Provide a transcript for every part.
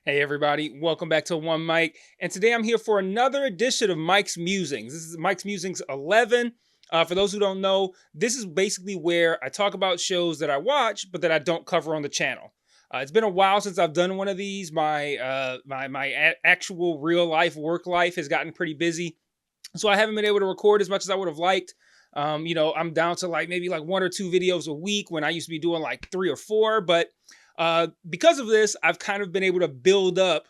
Hey everybody, welcome back to One Mic. And today I'm here for another edition of Mike's Musings. This is Mike's Musings 11. For those who don't know, this is basically where I talk about shows that I watch, but that I don't cover on the channel. It's been a while since I've done one of these. My actual real life work life has gotten pretty busy, so I haven't been able to record as much as I would have liked. I'm down to maybe one or two videos a week when I used to be doing like 3 or 4, but because of this, I've kind of been able to build up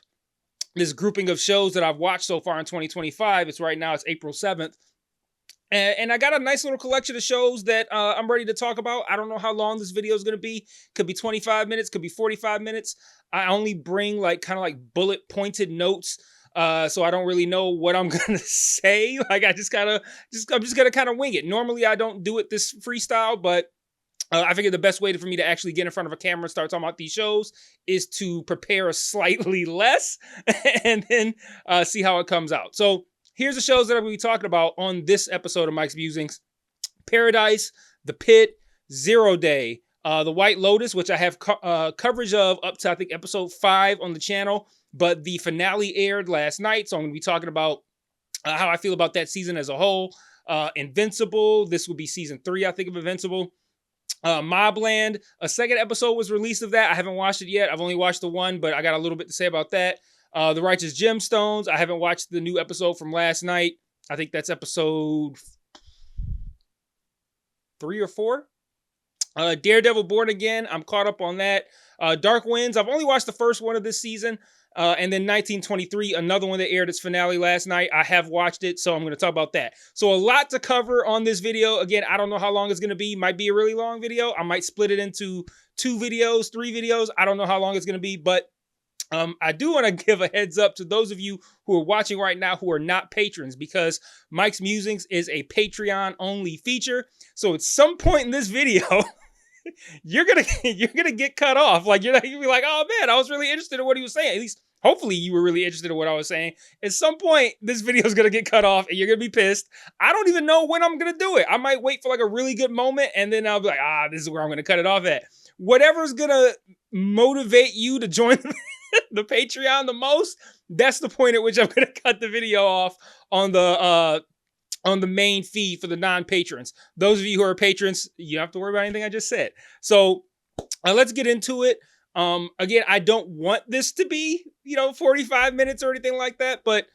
this grouping of shows that I've watched so far in 2025. It's April 7th. And I got a nice little collection of shows that I'm ready to talk about. I don't know how long this video is going to be. Could be 25 minutes, could be 45 minutes. I only bring bullet pointed notes. So I don't really know what I'm going to say. I'm just going to kind of wing it. Normally I don't do it this freestyle, but I figured the best way for me to actually get in front of a camera and start talking about these shows is to prepare slightly less and then see how it comes out. So here's the shows that I'm going to be talking about on this episode of Mike's Musings. Paradise, The Pit, Zero Day, The White Lotus, which I have coverage of up to, I think, episode 5 on the channel. But the finale aired last night, so I'm going to be talking about how I feel about that season as a whole. Invincible, this will be season 3, I think, of Invincible. Mobland, a second episode was released of that. I haven't watched it yet. I've only watched the one, but I got a little bit to say about that. The Righteous Gemstones, I haven't watched the new episode from last night. I think that's episode 3 or 4. Daredevil Born Again, I'm caught up on that. Dark Winds, I've only watched the first one of this season. And then 1923, another one that aired its finale last night. I have watched it, so I'm going to talk about that. So a lot to cover on this video. Again, I don't know how long it's going to be. Might be a really long video. I might split it into 2 videos, 3 videos. I don't know how long it's going to be, but I do want to give a heads up to those of you who are watching right now who are not patrons, because Mike's Musings is a Patreon-only feature. So at some point in this video, you're gonna get cut off. You'll be like, oh man, I was really interested in what he was saying. At least, hopefully, you were really interested in what I was saying. At some point, this video is gonna get cut off, and you're gonna be pissed. I don't even know when I'm gonna do it. I might wait for a really good moment, and then I'll be like, this is where I'm gonna cut it off at. Whatever's gonna motivate you to join the Patreon the most, that's the point at which I'm gonna cut the video off on the main feed for the non-patrons. Those of you who are patrons, you don't have to worry about anything I just said. So let's get into it. Again, I don't want this to be, 45 minutes or anything like that, but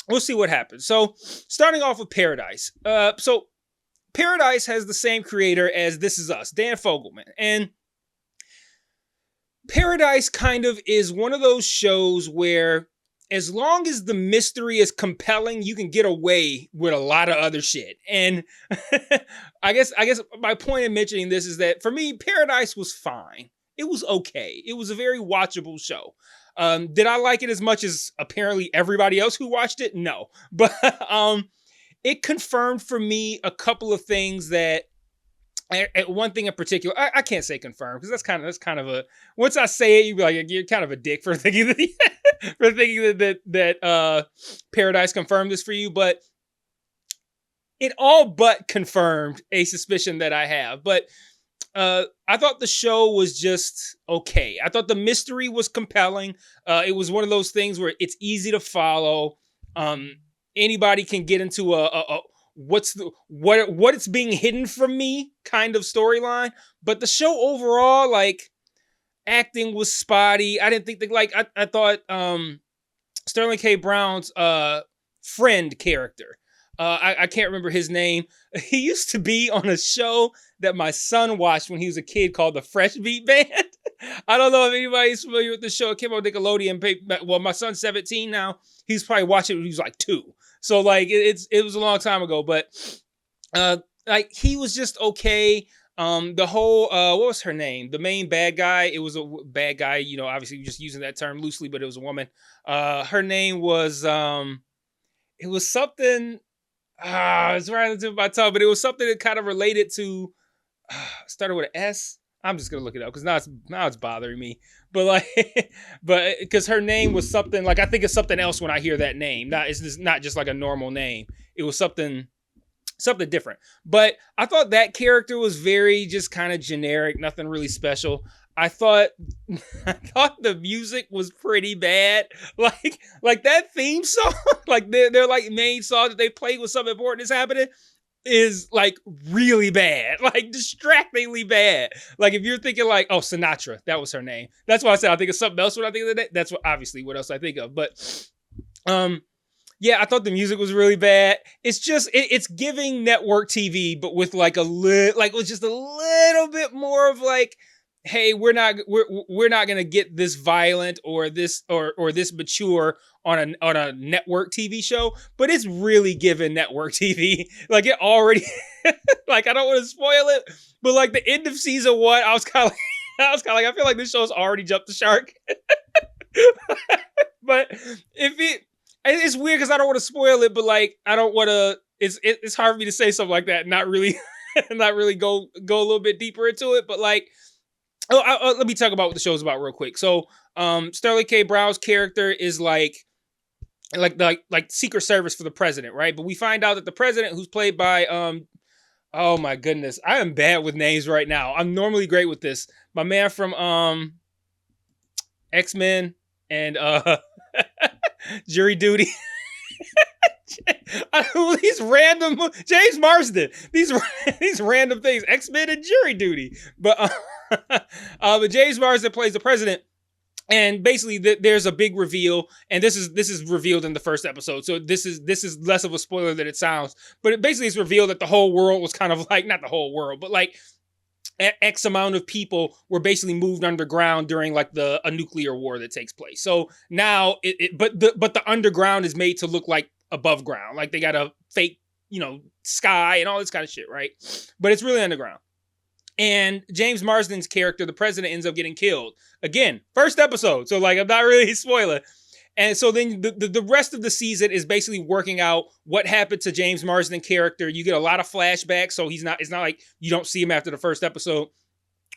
we'll see what happens. So starting off with Paradise. So Paradise has the same creator as This Is Us, Dan Fogelman. And Paradise kind of is one of those shows where as long as the mystery is compelling, you can get away with a lot of other shit. And I guess my point in mentioning this is that for me, Paradise was fine. It was okay. It was a very watchable show. Did I like it as much as apparently everybody else who watched it? No. But it confirmed for me a couple of things that, one thing in particular, I can't say confirmed because that's kind of a, once I say it, you'd be like, you're kind of a dick for thinking that Paradise confirmed this for you, but it all but confirmed a suspicion that I have. But I thought the show was just okay. I thought the mystery was compelling. It was one of those things where it's easy to follow. Anybody can get into what it's being hidden from me kind of storyline, but the show overall, acting was spotty. I didn't think that, I thought Sterling K. Brown's friend character, I can't remember his name. He used to be on a show that my son watched when he was a kid called the Fresh Beat Band. I don't know if anybody's familiar with the show. It came on Nickelodeon. Well, my son's 17 now. He's probably watching it when he was 2. So it was a long time ago, but he was just okay. The whole what was her name? The main bad guy. It was a bad guy, obviously just using that term loosely, but it was a woman. Her name was it was something. It's right on the tip of my tongue, but it was something that kind of related to started with an S. I'm just gonna look it up because now it's bothering me. But but because her name was something I think it's something else when I hear that name. It's not just a normal name. It was something different. But I thought that character was very just kind of generic, nothing really special. I thought the music was pretty bad. Like that theme song, like their like main song that they play when something important is happening is like really bad, like distractingly bad. Like if you're thinking like, oh, Sinatra, that was her name. That's why I said I think of something else when I think of that. That's what obviously what else I think of. But yeah, I thought the music was really bad. It's just it's giving network TV, but with like with just a little bit more of like, hey, we're not gonna get this violent or this mature on a network TV show, but it's really giving network TV. Like it already, like I don't want to spoil it, but like the end of season 1, I was kind of like, I feel like this show's already jumped the shark. But it's weird because I don't want to spoil it, but like I don't want to. It's hard for me to say something like that, and not really go a little bit deeper into it. But like, let me talk about what the show's about real quick. So, Sterling K. Brown's character is like Secret Service for the president, right? But we find out that the president, who's played by oh my goodness, I am bad with names right now. I'm normally great with this. My man from X-Men and Jury Duty. These random James Marsden. These random things. X-Men and Jury Duty. But James Marsden plays the president. And basically, there's a big reveal, and this is revealed in the first episode. So this is less of a spoiler than it sounds. But basically, it's revealed that the whole world was kind of like, not the whole world, but like X amount of people were basically moved underground during like a nuclear war that takes place. So now but the underground is made to look like above ground, like they got a fake sky and all this kind of shit, right? But it's really underground. And James Marsden's character, the president, ends up getting killed. Again, first episode. So like, I'm not really spoiling. And so then the rest of the season is basically working out what happened to James Marsden's character. You get a lot of flashbacks. So it's not like you don't see him after the first episode.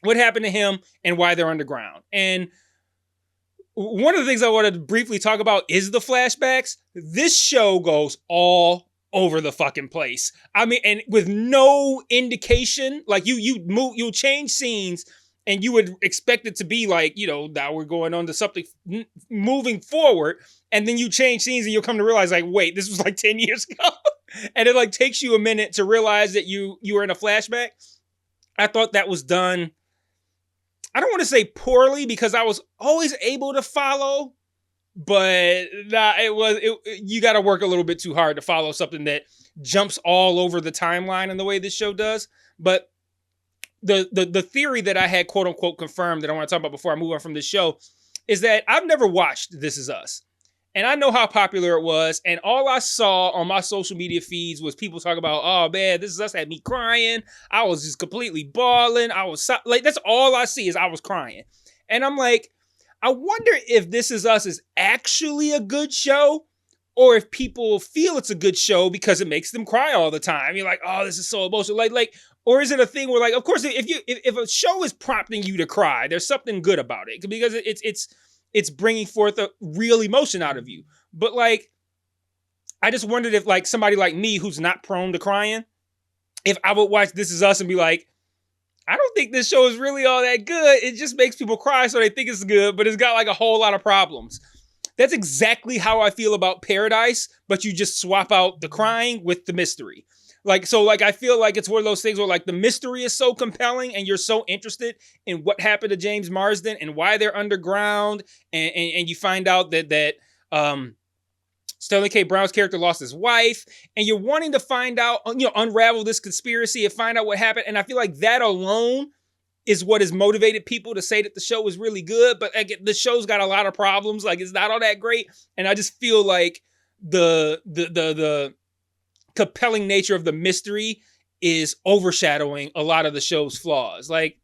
What happened to him and why they're underground. And one of the things I wanted to briefly talk about is the flashbacks. This show goes all over the fucking place. I mean, and with no indication, like you'll change scenes and you would expect it to be like, now we're going on to something moving forward. And then you change scenes and you'll come to realize like, wait, this was like 10 years ago. And it like takes you a minute to realize that you were in a flashback. I thought that was done. I don't want to say poorly because I was always able to follow. But you got to work a little bit too hard to follow something that jumps all over the timeline in the way this show does. But the theory that I had, quote unquote, confirmed that I want to talk about before I move on from this show is that I've never watched This Is Us. And I know how popular it was. And all I saw on my social media feeds was people talking about, oh man, This Is Us had me crying. I was just completely bawling. I was like, that's all I see is I was crying. And I'm like, I wonder if This Is Us is actually a good show or if people feel it's a good show because it makes them cry all the time. You're like, oh, this is so emotional. Like, or is it a thing where like, of course, if a show is prompting you to cry, there's something good about it because it's bringing forth a real emotion out of you. But like, I just wondered if like somebody like me who's not prone to crying, if I would watch This Is Us and be like, I don't think this show is really all that good. It just makes people cry so they think it's good, but it's got like a whole lot of problems. That's exactly how I feel about Paradise, but you just swap out the crying with the mystery. Like, so like, I feel like it's one of those things where like the mystery is so compelling and you're so interested in what happened to James Marsden and why they're underground. And you find out that Sterling K. Brown's character lost his wife, and you're wanting to find out, unravel this conspiracy and find out what happened. And I feel like that alone is what has motivated people to say that the show was really good. But like, the show's got a lot of problems. Like, it's not all that great. And I just feel like the compelling nature of the mystery is overshadowing a lot of the show's flaws. Like,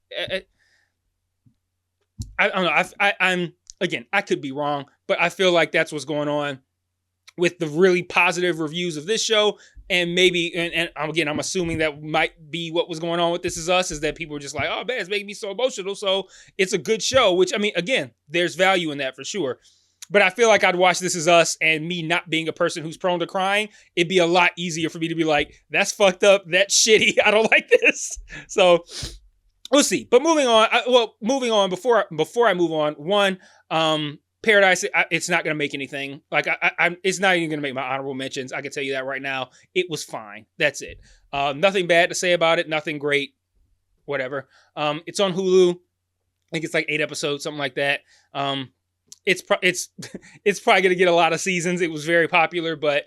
I don't know. I could be wrong, but I feel like that's what's going on with the really positive reviews of this show. And maybe, and again, I'm assuming that might be what was going on with This Is Us, is that people were just like, oh man, it's making me so emotional. So it's a good show, which, I mean, again, there's value in that for sure. But I feel like I'd watch This Is Us, and me not being a person who's prone to crying, it'd be a lot easier for me to be like, that's fucked up, that's shitty, I don't like this. So we'll see. But moving on. Before I move on, Paradise, it's not going to make anything. Like it's not even going to make my honorable mentions. I can tell you that right now. It was fine. That's it. Nothing bad to say about it. Nothing great. Whatever. It's on Hulu. I think it's like 8 episodes, something like that. It's probably going to get a lot of seasons. It was very popular, but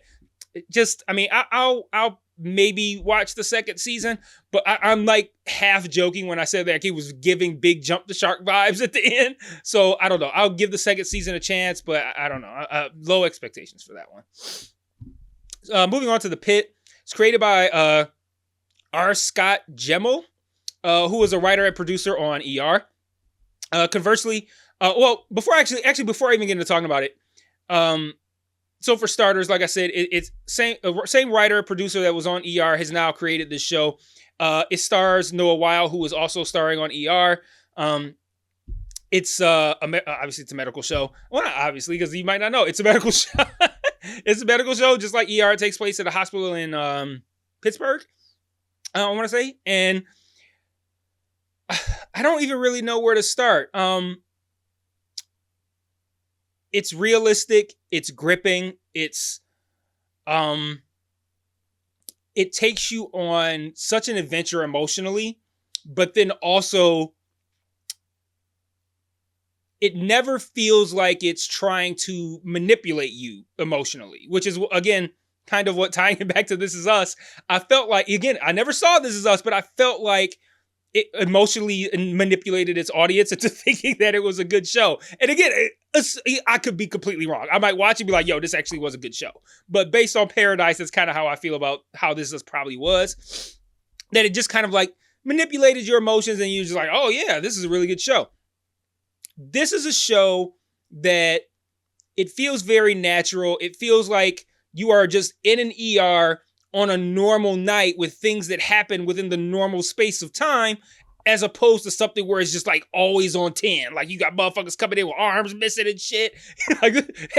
I'll maybe watch the second season, but I'm like half joking when I said that he was giving big Jump the Shark vibes at the end. So I don't know. I'll give the second season a chance, but I don't know. Low expectations for that one. Moving on to The Pit. It's created by R. Scott Gemmell, who was a writer and producer on ER. Conversely, before I even get into talking about it, so for starters, like I said, it's same writer, producer that was on ER has now created this show. It stars Noah Weil, who was also starring on ER. It's obviously it's a medical show. Well, not obviously, because you might not know. It's a medical show. It's a medical show, just like ER. It takes place at a hospital in Pittsburgh, I want to say. And I don't even really know where to start. It's realistic. It's gripping. It takes you on such an adventure emotionally, but then also it never feels like it's trying to manipulate you emotionally, which is, again, kind of what, tying it back to This Is Us. I felt like, again, I never saw This Is Us, but I felt like it emotionally manipulated its audience into thinking that it was a good show. And again, I could be completely wrong. I might watch it and be like, yo, this actually was a good show. But based on Paradise, that's kind of how I feel about how This probably was. That it just kind of like manipulated your emotions and you're just like, oh yeah, this is a really good show. This is a show that it feels very natural. It feels like you are just in an ER on a normal night with things that happen within the normal space of time, as opposed to something where it's just like always on 10. Like you got motherfuckers coming in with arms missing and shit. Like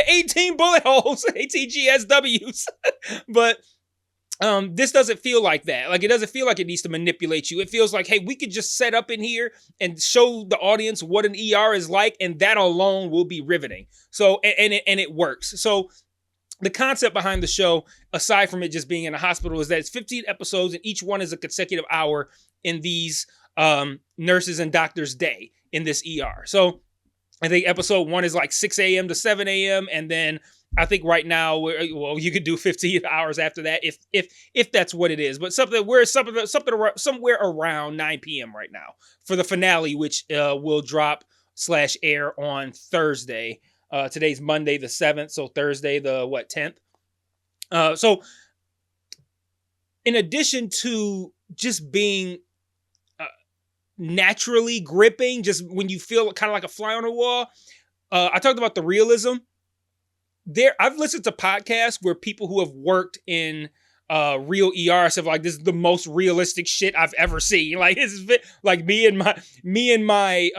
18 bullet holes, 18 GSWs. But this doesn't feel like that. Like it doesn't feel like it needs to manipulate you. It feels like, hey, we could just set up in here and show the audience what an ER is like, and that alone will be riveting. So, and it works. So the concept behind the show, aside from it just being in a hospital, is that it's 15 episodes and each one is a consecutive hour in these nurses and doctors' day in this ER. So I think episode 1 is like 6 a.m. to 7 a.m. And then I think right now, well, you could do 15 hours after that if that's what it is. But somewhere around 9 p.m. right now for the finale, which will drop / air on Thursday. Today's Monday the 7th, so Thursday the 10th. So in addition to just being naturally gripping, just when you feel kind of like a fly on the wall, I talked about the realism. I've listened to podcasts where people who have worked in real ERs have like, this is the most realistic shit I've ever seen. Like this is like me and my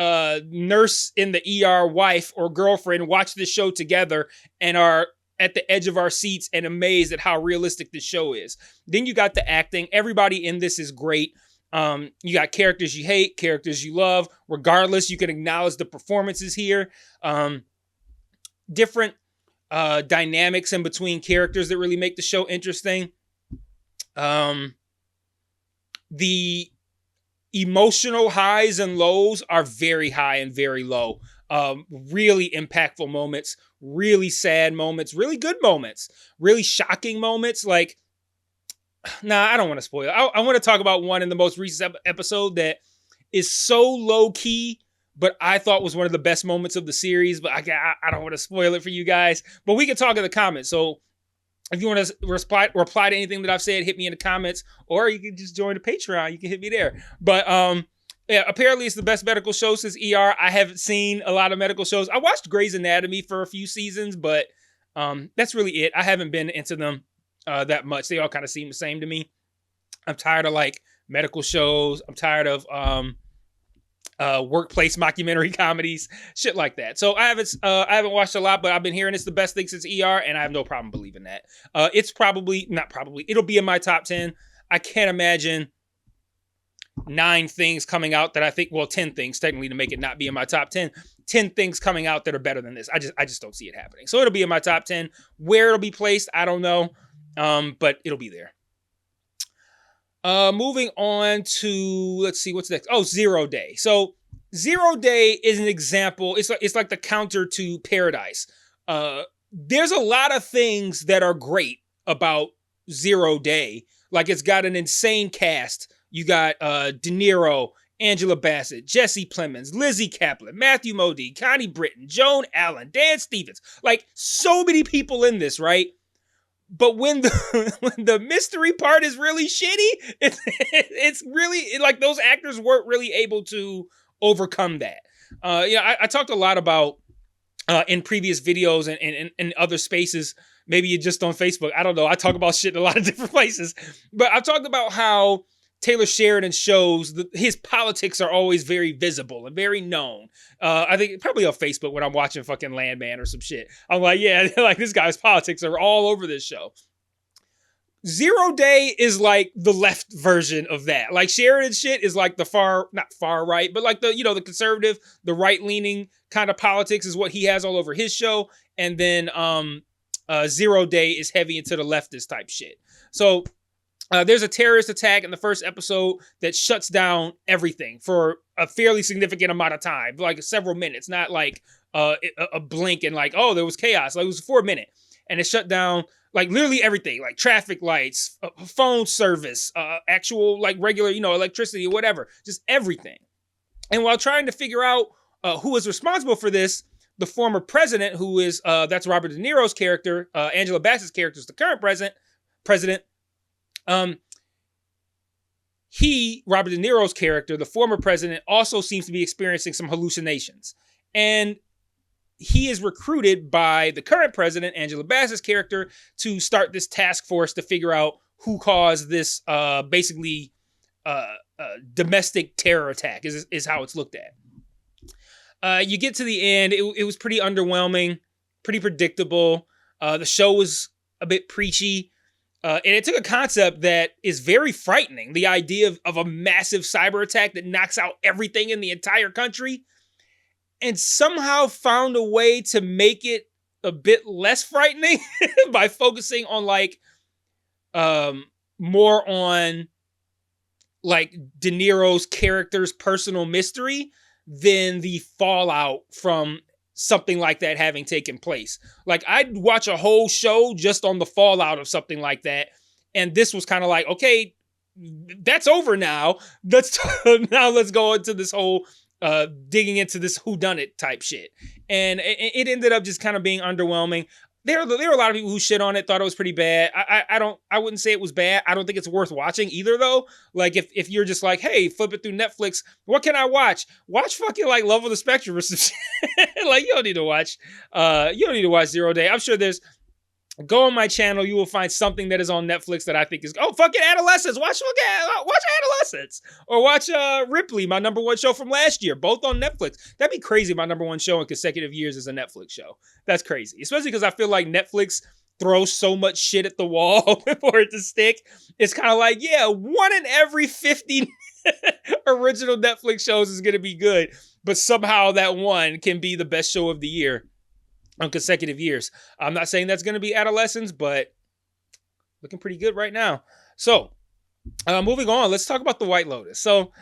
nurse in the ER wife or girlfriend watch this show together and are at the edge of our seats and amazed at how realistic this show is. Then you got the acting. Everybody in this is great. You got characters you hate, characters you love. Regardless, you can acknowledge the performances here. Different dynamics in between characters that really make the show interesting. The emotional highs and lows are very high and very low. Really impactful moments, really sad moments, really good moments, really shocking moments. Like, nah, I don't want to spoil it. I want to talk about one in the most recent episode that is so low key, but I thought was one of the best moments of the series. But I don't want to spoil it for you guys. But we can talk in the comments. So if you want to reply to anything that I've said, hit me in the comments, or you can just join the Patreon. You can hit me there. But yeah, apparently it's the best medical show since ER. I haven't seen a lot of medical shows. I watched Grey's Anatomy for a few seasons, but that's really it. I haven't been into them that much. They all kind of seem the same to me. I'm tired of like medical shows. I'm tired of workplace mockumentary comedies, shit like that. So I haven't watched a lot, but I've been hearing it's the best thing since ER, and I have no problem believing that. It's it'll be in my top 10. I can't imagine 9 things coming out that I think, well, 10 things technically to make it not be in my top 10. 10 things coming out that are better than this. I just don't see it happening. So it'll be in my top 10. Where it'll be placed, I don't know. But it'll be there. Moving on to, let's see, what's next? Oh, Zero Day. So Zero Day is an example. It's like the counter to Paradise. There's a lot of things that are great about Zero Day. Like, it's got an insane cast. You got De Niro, Angela Bassett, Jesse Plemons, Lizzie Kaplan, Matthew Modine, Connie Britton, Joan Allen, Dan Stevens. Like, so many people in this, right? But when the mystery part is really shitty, it's really, like, those actors weren't really able to overcome that. I talked a lot about in previous videos and in other spaces. Maybe you're just on Facebook. I don't know. I talk about shit in a lot of different places. But I've talked about how Taylor Sheridan shows his politics are always very visible and very known. I think probably on Facebook when I'm watching fucking Landman or some shit. I'm like, yeah, like, this guy's politics are all over this show. Zero Day is like the left version of that. Like, Sheridan's shit is like the not far right, but like the conservative, the right-leaning kind of politics is what he has all over his show. And then Zero Day is heavy into the leftist type shit. So there's a terrorist attack in the first episode that shuts down everything for a fairly significant amount of time, like several minutes, not like a blink and like, oh, there was chaos. Like, it was 4 minutes, and it shut down like literally everything, like traffic lights, phone service, actual like regular, electricity or whatever, just everything. And while trying to figure out who is responsible for this, the former president, who is that's Robert De Niro's character, Angela Bassett's character is the current president. Robert De Niro's character, the former president, also seems to be experiencing some hallucinations. And he is recruited by the current president, Angela Bassett's character, to start this task force to figure out who caused this domestic terror attack, is how it's looked at. You get to the end, it was pretty underwhelming, pretty predictable. The show was a bit preachy. And it took a concept that is very frightening, the idea of a massive cyber attack that knocks out everything in the entire country, and somehow found a way to make it a bit less frightening by focusing on like more on like De Niro's character's personal mystery than the fallout from something like that having taken place. Like, I'd watch a whole show just on the fallout of something like that. And this was kind of like, okay, that's over now. Let's go into this whole digging into this whodunit type shit. And it ended up just kind of being underwhelming. There were a lot of people who shit on it, thought it was pretty bad. I wouldn't say it was bad. I don't think it's worth watching either, though. Like, if you're just like, hey, flip it through Netflix, what can I watch? Watch fucking like Love of the Spectrum or some shit. Like, you don't need to watch Zero Day. I'm sure go on my channel, you will find something that is on Netflix that I think is, fucking Adolescence. Watch Adolescence. Or watch Ripley, my number one show from last year, both on Netflix. That'd be crazy. My number one show in consecutive years is a Netflix show. That's crazy. Especially because I feel like Netflix throws so much shit at the wall for it to stick. It's kind of like, yeah, 1 in every 50 original Netflix shows is going to be good. But somehow that one can be the best show of the year on consecutive years. I'm not saying that's going to be Adolescence, but looking pretty good right now. So, moving on, let's talk about The White Lotus. So,